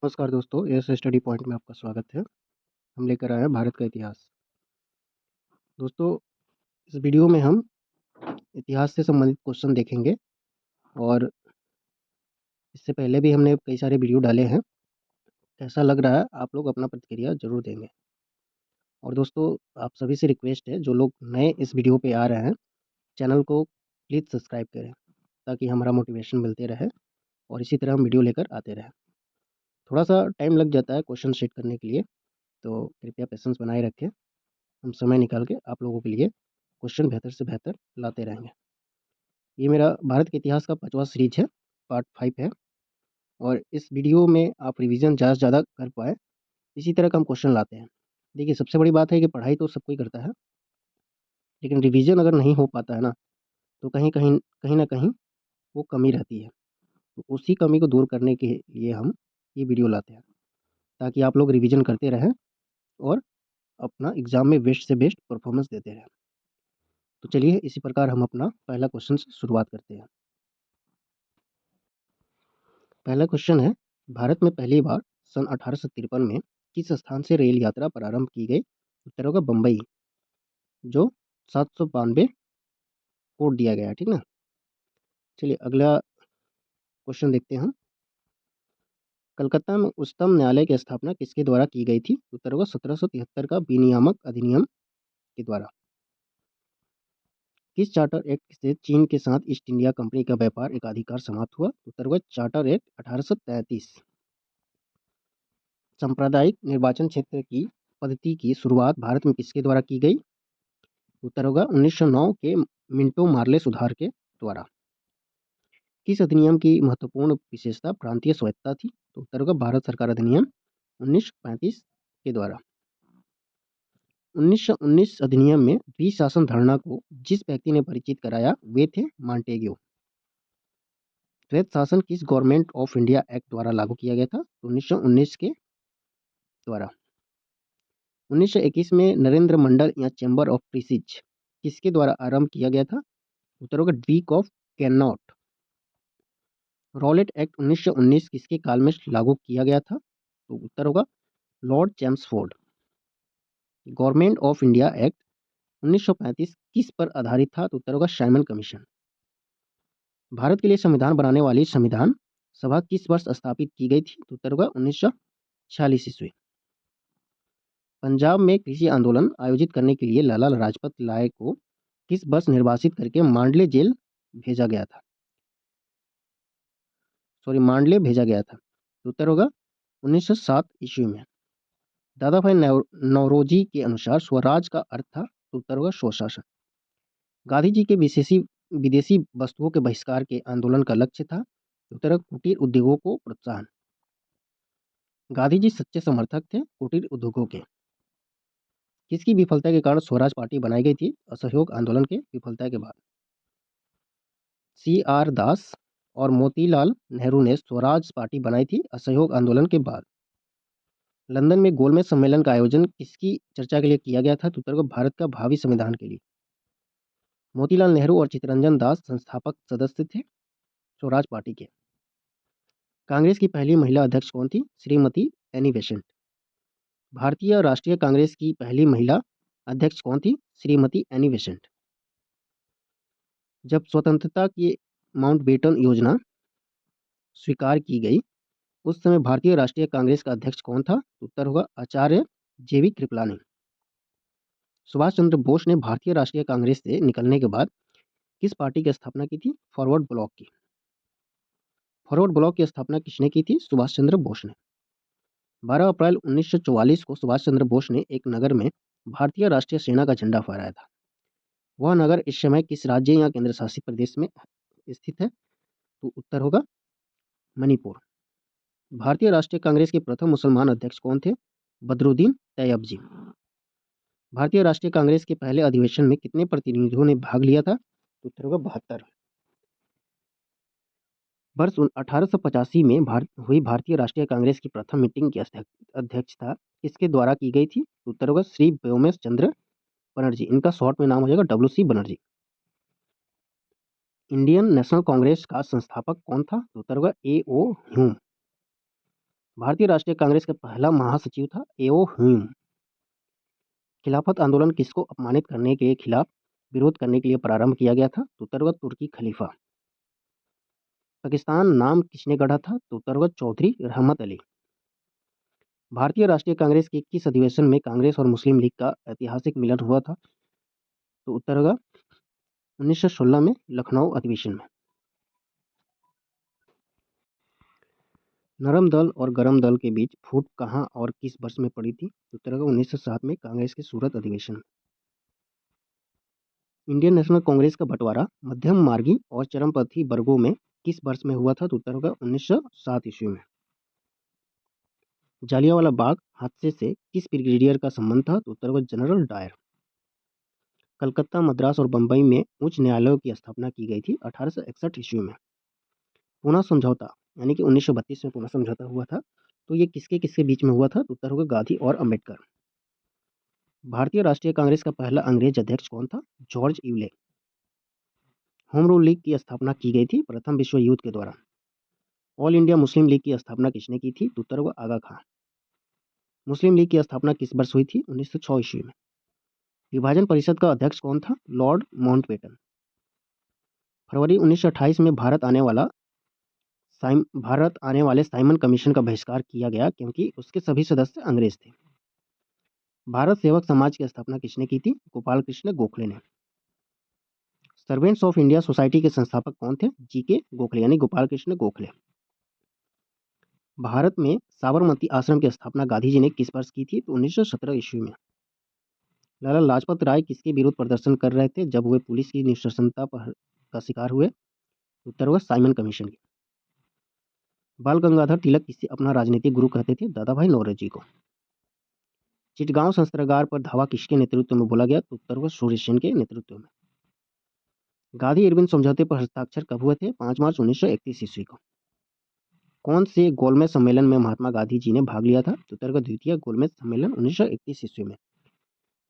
नमस्कार दोस्तों, S study point में आपका स्वागत है। हम लेकर आए हैं भारत का इतिहास। दोस्तों, इस वीडियो में हम इतिहास से संबंधित क्वेश्चन देखेंगे और इससे पहले भी हमने कई सारे वीडियो डाले हैं। कैसा लग रहा है, आप लोग अपना प्रतिक्रिया ज़रूर देंगे। और दोस्तों, आप सभी से रिक्वेस्ट है, जो लोग नए इस वीडियो पे आ रहे हैं, चैनल को प्लीज़ सब्सक्राइब करें ताकि हमारा मोटिवेशन मिलते रहे और इसी तरह हम वीडियो लेकर आते रहें। थोड़ा-सा टाइम लग जाता है क्वेश्चन सेट करने के लिए, तो कृपया पेशेंस बनाए रखें। हम समय निकाल के आप लोगों के लिए क्वेश्चन बेहतर से बेहतर लाते रहेंगे। ये मेरा भारत के इतिहास का 5वां सीरीज है, पार्ट 5 है और इस वीडियो में आप रिवीजन ज़्यादा से ज़्यादा कर पाएँ, इसी तरह का हम क्वेश्चन लाते हैं। देखिए, सबसे बड़ी बात है कि पढ़ाई तो सब कोई करता है, लेकिन रिवीजन अगर नहीं हो पाता है ना, तो कहीं न कहीं वो कमी रहती है। तो उसी कमी को दूर करने के लिए हम ये वीडियो लाते हैं, ताकि आप लोग रिवीजन करते रहें और अपना एग्ज़ाम में बेस्ट से बेस्ट परफॉर्मेंस देते रहें। तो चलिए, इसी प्रकार हम अपना पहला क्वेश्चन से शुरुआत करते हैं। पहला क्वेश्चन है, भारत में पहली बार सन 1853 में किस स्थान से रेल यात्रा प्रारंभ की गई? उत्तर होगा बम्बई, जो 792 कोड दिया गया है, ठीक ना। चलिए अगला क्वेश्चन देखते हैं हम। कलकत्ता में उच्चतम न्यायालय की स्थापना किसके द्वारा की गई थी? उत्तर होगा 1773 का विनियामक अधिनियम के द्वारा। किस चार्टर एक्ट से चीन के साथ ईस्ट इंडिया कंपनी का व्यापार एकाधिकार समाप्त हुआ? उत्तर होगा चार्टर एक्ट 1833। सांप्रदायिक निर्वाचन क्षेत्र की पद्धति की शुरुआत भारत में किसके द्वारा की गई? उत्तर होगा 1909 के मिंटो मार्ले सुधार के द्वारा। किस अधिनियम की महत्वपूर्ण विशेषता प्रांतीय स्वायत्तता थी? तो उत्तर होगा भारत सरकार अधिनियम 1935 के द्वारा। 1919 अधिनियम में द्विशासन धारणा को जिस व्यक्ति ने परिचित कराया वे थे मॉन्टेग्यू। द्वैत शासन किस गवर्नमेंट ऑफ इंडिया एक्ट द्वारा लागू किया गया था? 1919 के द्वारा। 1921 में नरेंद्र मंडल या चैम्बर ऑफ प्रीसीज किसके द्वारा आरंभ किया गया था? उत्तर होगा Duke of cannot. Rowlatt act 1919 किसके काल में लागू किया गया था? तो उत्तर होगा Lord Chelmsford. Government of India act 1935 किस पर आधारित था? तो उत्तर होगा साइमन कमीशन। भारत के लिए संविधान बनाने वाली संविधान सभा किस वर्ष स्थापित की गई थी? तो उत्तर होगा 1946 ईस्वी। पंजाब में कृषि आंदोलन आयोजित करने के लिए लाला लाजपत राय को किस वर्ष निर्वासित करके मांडले भेजा गया था? तो उत्तर होगा 1907 ईस्वी में। दादा भाई नौरोजी के अनुसार स्वराज का अर्थ था? तो उत्तर होगा स्वशासन। गांधी जी के विदेशी वस्तुओं के बहिष्कार के आंदोलन का लक्ष्य था? उत्तर होगा कुटीर उद्योगों को प्रोत्साहन। गांधी जी सच्चे समर्थक थे कुटीर उद्योगों के। किसकी विफलता के कारण स्वराज पार्टी बनाई गई थी? असहयोग आंदोलन के विफलता के बाद। CR दास और मोतीलाल नेहरू ने स्वराज पार्टी बनाई थी असहयोग आंदोलन के बाद। लंदन में गोलमेज सम्मेलन का आयोजन किसकी चर्चा के लिए किया गया था? तो उत्तर को भारत का भावी संविधान के लिए। मोतीलाल नेहरू और चित्तरंजन दास संस्थापक सदस्य थे स्वराज पार्टी के। कांग्रेस की पहली महिला अध्यक्ष कौन थी? Shrimati Annie Besant. भारतीय राष्ट्रीय कांग्रेस की पहली महिला अध्यक्ष कौन थी? Shrimati Annie Besant. जब स्वतंत्रता की माउंटबेटन योजना स्वीकार की गई उस समय भारतीय राष्ट्रीय कांग्रेस का अध्यक्ष कौन था? उत्तर होगा आचार्य JV कृपलानी। सुभाष चंद्र बोस ने भारतीय राष्ट्रीय कांग्रेस से निकलने के बाद किस पार्टी की स्थापना की थी? फॉरवर्ड ब्लॉक की। फॉरवर्ड ब्लॉक की स्थापना किसने की थी? सुभाष चंद्र बोस ने। 12 अप्रैल 1944 को सुभाष चंद्र बोस ने एक नगर में भारतीय राष्ट्रीय सेना का झंडा फहराया था। वह नगर इस समय किस राज्य या केंद्र शासित प्रदेश में स्थित है? तो उत्तर होगा मणिपुर। भारतीय राष्ट्रीय कांग्रेस के प्रथम मुसलमान अध्यक्ष कौन थे? बदरुद्दीन तैयबजी। भारतीय राष्ट्रीय कांग्रेस के पहले अधिवेशन में कितने प्रतिनिधियों ने भाग लिया था? उत्तर होगा 72। वर्ष 1885 में हुई भारतीय राष्ट्रीय कांग्रेस की प्रथम मीटिंग की अध्यक्षता किसके द्वारा की गई थी? उत्तर होगा श्री व्योमेश चंद्र बनर्जी। इनका शॉर्ट में नाम हो जाएगा WC Banerjee. Indian national Congress का संस्थापक कौन था? उत्तर होगा AO ह्यूम। भारतीय राष्ट्रीय कांग्रेस का पहला महासचिव था एओ ह्यूम। खिलाफत आंदोलन किसको अपमानित करने के खिलाफ विरोध करने के लिए प्रारंभ किया गया था? तो उत्तर होगा तुर्की खलीफा। पाकिस्तान नाम किसने गढ़ा था? तो उत्तर होगा चौधरी रहमत अली। भारतीय राष्ट्रीय कांग्रेस के किस अधिवेशन में कांग्रेस और मुस्लिम लीग का ऐतिहासिक मिलन हुआ था? तो उत्तर होगा 1916 में लखनऊ अधिवेशन में। नरम दल और गरम दल के बीच फूट कहाँ और किस वर्ष में पड़ी थी? उत्तर होगा 1907 में कांग्रेस के सूरत अधिवेशन में। इंडियन नेशनल कांग्रेस का बंटवारा मध्यम मार्गी और चरमपंथी वर्गों में किस वर्ष में हुआ था? तो उत्तर होगा 1907 ईस्वी में। जालियांवाला बाग हादसे से किस ब्रिगेडियर का संबंध था? तो उत्तर होगा जनरल डायर। कलकत्ता, मद्रास और बंबई में उच्च न्यायालयों की स्थापना की गई थी 1861 ईस्वी में। पूना समझौता यानी कि 1932 में पूना समझौता हुआ था, तो ये किसके किसके बीच में हुआ था? तो उत्तर होगा गांधी और अंबेडकर। भारतीय राष्ट्रीय कांग्रेस का पहला अंग्रेज अध्यक्ष कौन था? जॉर्ज इवले। होम रूल लीग की स्थापना की गई थी प्रथम विश्व युद्ध के दौरान। ऑल इंडिया मुस्लिम लीग की स्थापना किसने की थी? तो उत्तर होगा आगा खां। मुस्लिम लीग की स्थापना किस वर्ष हुई थी? 1906 ईस्वी में। विभाजन परिषद का अध्यक्ष कौन था? Lord Mountbatten. फरवरी 1928 में भारत आने वाले साइमन कमीशन का बहिष्कार किया गया क्योंकि उसके सभी सदस्य अंग्रेज थे। भारत सेवक समाज की स्थापना किसने की थी? गोपाल कृष्ण गोखले ने। सर्वेंट्स ऑफ इंडिया सोसाइटी के संस्थापक कौन थे? जीके गोखले यानी गोपाल कृष्ण गोखले। भारत में साबरमती आश्रम की स्थापना गांधी जी ने किस वर्ष की थी? तो 1917 ईस्वी में। लाला लाजपत राय किसके विरुद्ध प्रदर्शन कर रहे थे जब वे पुलिस की निष्ठुरता का शिकार हुए? उत्तर होगा साइमन कमीशन की। बाल गंगाधर तिलक किसे अपना राजनीतिक गुरु कहते थे? दादा भाई नौरोजी को। चिटगांव शस्त्रागार पर धावा किसके नेतृत्व में बोला गया? तो उत्तर होगा सूर्य सेन के नेतृत्व में। गांधी इरविन समझौते पर हस्ताक्षर कब हुए थे? 5 मार्च 1931 ईस्वी को। कौन से गोलमेज सम्मेलन में महात्मा गांधी जी ने भाग लिया था? तो उत्तर का द्वितीय गोलमेज सम्मेलन 1931 ईस्वी में।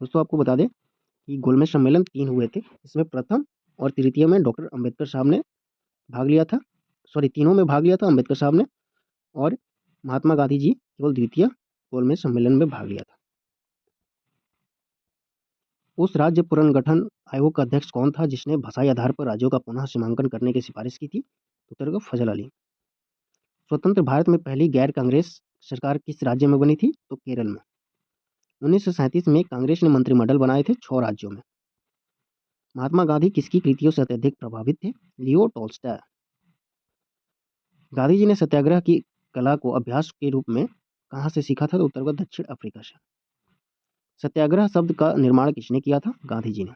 दोस्तों आपको बता दें कि गोलमेज सम्मेलन 3 हुए थे, इसमें प्रथम और तृतीय में डॉक्टर अंबेडकर साहब ने भाग लिया था। तीनों में भाग लिया था अंबेडकर साहब ने, और महात्मा गांधी जी केवल द्वितीय गोलमेज सम्मेलन में भाग लिया था। उस राज्य पुनर्गठन आयोग का अध्यक्ष कौन था जिसने भाषाई आधार पर राज्यों का पुनः सीमांकन करने की सिफारिश की थी? उत्तर का फजल अली। स्वतंत्र भारत में पहली गैर कांग्रेस सरकार किस राज्य में बनी थी? तो केरल में। 1937 में कांग्रेस ने मंत्रिमंडल बनाए थे 6 राज्यों में। महात्मा गांधी किसकी कृतियों से अत्यधिक प्रभावित थे? Leo Tolstoy. गांधी जी ने सत्याग्रह की कला को अभ्यास के रूप में कहाँ से सीखा था? तो उत्तर का दक्षिण अफ्रीका से। सत्याग्रह शब्द का निर्माण किसने किया था? गांधी जी ने।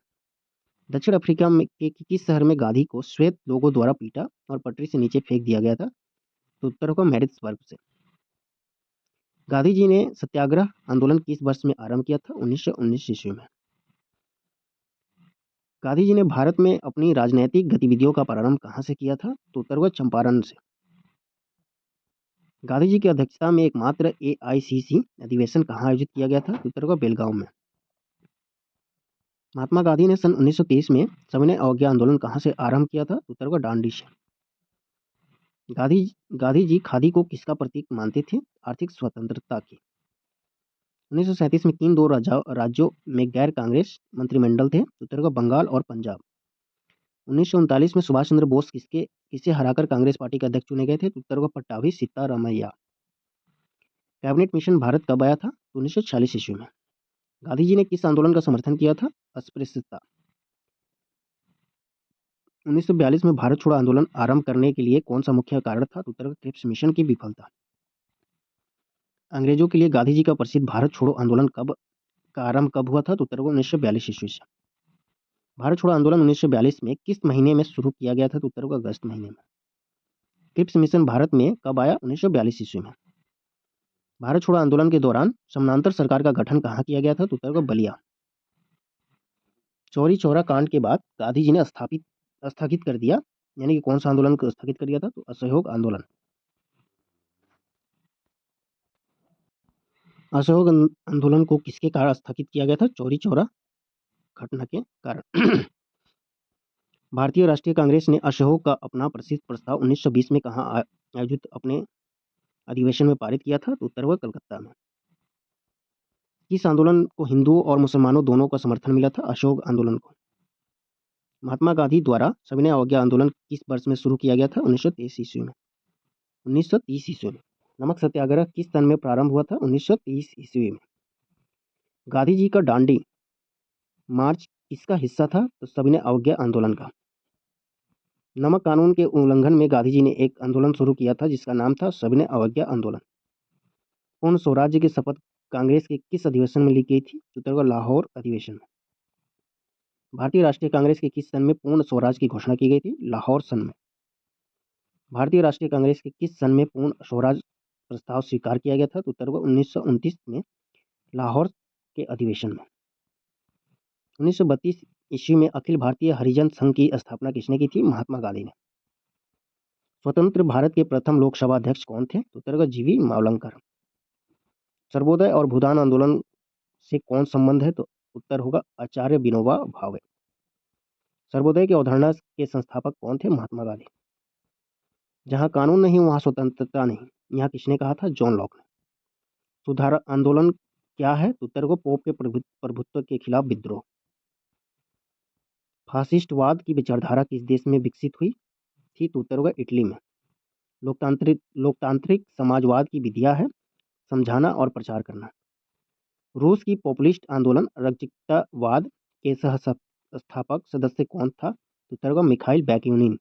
दक्षिण अफ्रीका में के किस शहर में गांधी को श्वेत लोगों द्वारा पीटा और पटरी से नीचे फेंक दिया गया था? तो उत्तर होगा मैरिट्सबर्ग से। गांधी जी ने सत्याग्रह आंदोलन किस वर्ष में आरंभ किया था? 1919 ईस्वी में। गांधी जी ने भारत में अपनी राजनैतिक गतिविधियों का प्रारंभ कहाँ से किया था? तो उत्तर होगा चंपारण से। गांधी जी की अध्यक्षता में एकमात्र एआईसीसी अधिवेशन कहाँ आयोजित किया गया था? उत्तर होगा बेलगांव में। महात्मा गांधी ने सन 1930 में सविनय अवज्ञा आंदोलन कहाँ से आरंभ किया था? उत्तर होगा दांडी से। गांधी गांधी जी खादी को किसका प्रतीक मानते थे? आर्थिक स्वतंत्रता की। 1937 में किन दो राज्यों में गैर कांग्रेस मंत्रिमंडल थे? उत्तर होगा बंगाल और पंजाब। 1939 में सुभाष चंद्र बोस किसे हराकर कांग्रेस पार्टी के अध्यक्ष चुने गए थे? उत्तर होगा पट्टाभी सीतारामैया। कैबिनेट मिशन भारत कब आया था? 1946 ईस्वी में। गांधी जी ने किस आंदोलन का समर्थन किया था? अस्पृश्यता। 1942 में भारत छोड़ो आंदोलन आरंभ करने के लिए कौन सा मुख्य कारण था? उत्तर होगा क्रिप्स मिशन की विफलता। अंग्रेजों के लिए गांधी जी का प्रसिद्ध भारत छोड़ो आंदोलन का आरंभ कब हुआ था? तो उत्तर होगा 1942 ईस्वी से। भारत छोड़ो आंदोलन 1942 में किस महीने में शुरू किया गया था? तो उत्तर होगा अगस्त महीने में। क्रिप्स मिशन भारत में कब आया? 1942 ईस्वी में। भारत छोड़ो आंदोलन के दौरान समानांतर सरकार का गठन कहाँ किया गया था? तो उत्तर होगा बलिया। चौरी चौरा कांड के बाद गांधी जी ने स्थगित कर दिया, यानी कि कौन सा आंदोलन को स्थगित कर दिया था? तो असहयोग आंदोलन। असहयोग आंदोलन को किसके कारण स्थगित किया गया था? चौरी चौरा घटना के कारण। भारतीय राष्ट्रीय कांग्रेस ने असहयोग का अपना प्रसिद्ध प्रस्ताव 1920 में कहाँ आयोजित अपने अधिवेशन में पारित किया था? तो उत्तर होगा कलकत्ता में। किस आंदोलन को हिंदुओं और मुसलमानों दोनों का समर्थन मिला था? अशोक आंदोलन को। महात्मा गांधी द्वारा सविनय अवज्ञा आंदोलन किस वर्ष में शुरू किया गया था? 1923 ईस्वी में। 1930 ईस्वी में। नमक सत्याग्रह किस सन में प्रारंभ हुआ था? 1930 ईस्वी में। गांधी जी का दांडी मार्च किसका हिस्सा था? तो सविनय अवज्ञा आंदोलन का। नमक कानून के उल्लंघन में गांधी जी ने एक आंदोलन शुरू किया था जिसका नाम था सविनय अवज्ञा आंदोलन। पूर्ण स्वराज्य की शपथ कांग्रेस के किस अधिवेशन में ली गई थी? उत्तर होगा लाहौर अधिवेशन में। भारतीय राष्ट्रीय कांग्रेस के किस सन में पूर्ण स्वराज की घोषणा की गई थी? लाहौर सन में। भारतीय राष्ट्रीय कांग्रेस के किस सन में पूर्ण स्वराज प्रस्ताव स्वीकार किया गया था? तो उत्तर होगा 1929 में लाहौर के अधिवेशन में। 1932 ईस्वी में अखिल भारतीय हरिजन संघ की स्थापना किसने की थी? महात्मा गांधी ने। स्वतंत्र भारत के प्रथम लोकसभा अध्यक्ष कौन थे? तो उत्तर होगा जीवी मावलंकर। सर्वोदय और भूदान आंदोलन से कौन संबंध है? तो उत्तर होगा आचार्य विनोबा भावे। सर्वोदय की अवधारणा के संस्थापक कौन थे? महात्मा गांधी। जहां कानून नहीं वहां स्वतंत्रता नहीं, यह किसने कहा था? जॉन लॉक ने। सुधार आंदोलन क्या है? तो उत्तर को पोप के प्रभुत्व के खिलाफ विद्रोह। फासिस्टवाद की विचारधारा किस देश में विकसित हुई थी? तो उत्तर होगा इटली में। लोकतांत्रिक समाजवाद की विधियां है समझाना और प्रचार करना। रूस की पॉपुलिस्ट आंदोलन रक्षितावाद के सह स्थापक सदस्य कौन था? तो उत्तर होगा मिखाइल बैक्यूनिन।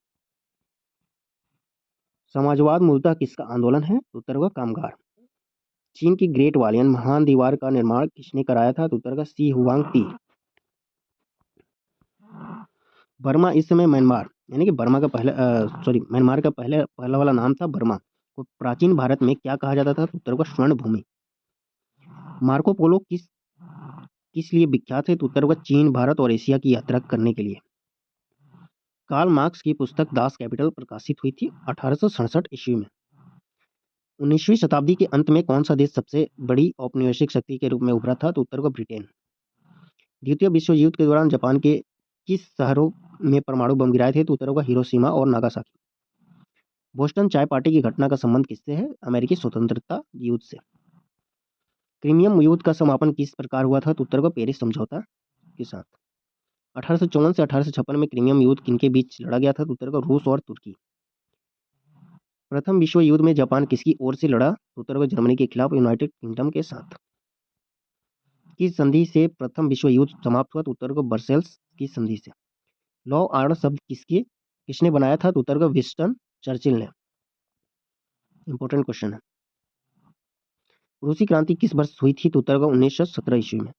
समाजवाद मूलतः किसका आंदोलन है? तो उत्तर होगा कामगार। चीन की ग्रेट वालियन महान दीवार का निर्माण किसने कराया था? तो उत्तर होगा सी हुआंगती। बर्मा इस समय म्यांमार यानी कि बर्मा का म्यांमार का पहला वाला नाम था बर्मा को प्राचीन भारत में क्या कहा जाता था? तो उत्तर होगा स्वर्ण भूमि। मार्को पोलो किस लिए विख्यात है? तो उत्तर होगा चीन, भारत और एशिया की यात्रा करने के लिए। कार्ल मार्क्स की पुस्तक दास कैपिटल प्रकाशित हुई थी 1867 ईस्वी में। 19वीं शताब्दी के अंत में कौन सा देश सबसे बड़ी औपनिवेशिक शक्ति के रूप में उभरा था? तो उत्तर होगा ब्रिटेन। द्वितीय विश्व युद्ध के दौरान जापान के किस शहरों में परमाणु बम गिराए थे? तो उत्तर होगा हिरोशिमा और नागासाकी। बोस्टन चाय पार्टी की घटना का संबंध किससे है? अमेरिकी स्वतंत्रता युद्ध से। क्रीमियम युद्ध का समापन किस प्रकार हुआ था? तो उत्तर होगा पेरिस समझौता के साथ। 1854 से 1856 में क्रीमियम युद्ध किनके बीच लड़ा गया था? तो उत्तर होगा रूस और तुर्की। प्रथम विश्व युद्ध में जापान किसकी ओर से लड़ा? तो उत्तर होगा जर्मनी के खिलाफ यूनाइटेड किंगडम के साथ। किस संधि से प्रथम विश्व युद्ध समाप्त हुआ? तो उत्तर होगा वर्सेल्स की संधि से। लौ आर्डर शब्द किसने बनाया था? तो उत्तर होगा विंस्टन चर्चिल ने। इंपॉर्टेंट क्वेश्चन है। रूसी क्रांति किस वर्ष हुई थी? तो उत्तर होगा 1917 ईस्वी में।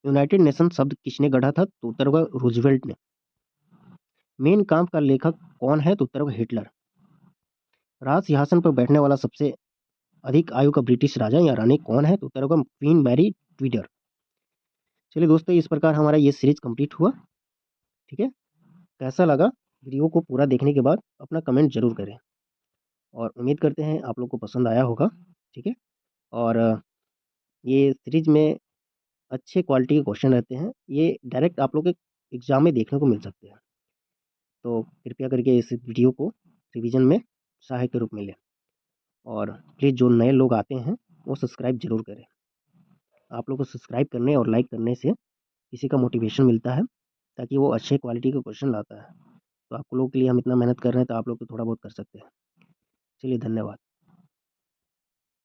यूनाइटेड नेशन शब्द किसने गढ़ा था? तो उत्तर होगा रूजवेल्ट ने। मेन काम्प का लेखक कौन है? तो उत्तर होगा हिटलर। राज सिंहासन पर बैठने वाला सबसे अधिक आयु का ब्रिटिश राजा या रानी कौन है? तो उत्तर होगा क्वीन मैरी ट्विडर। चलिए दोस्तों, इस प्रकार हमारा ये सीरीज कंप्लीट हुआ। ठीक है, कैसा लगा? वीडियो को पूरा देखने के बाद अपना कमेंट जरूर करें और उम्मीद करते हैं आप लोग को पसंद आया होगा। ठीक है, और ये सीरीज में अच्छे क्वालिटी के क्वेश्चन रहते हैं, ये डायरेक्ट आप लोग के एग्जाम में देखने को मिल सकते हैं। तो कृपया करके इस वीडियो को रिवीजन में सहायक के रूप में लें और प्लीज़ जो नए लोग आते हैं वो सब्सक्राइब जरूर करें। आप लोग को सब्सक्राइब करने और लाइक करने से किसी का मोटिवेशन मिलता है ताकि वो अच्छे क्वालिटी के क्वेश्चन लाता है। तो आप लोगों के लिए हम इतना मेहनत कर रहे हैं तो आप लोग तो थोड़ा बहुत कर सकते हैं। चलिए, धन्यवाद।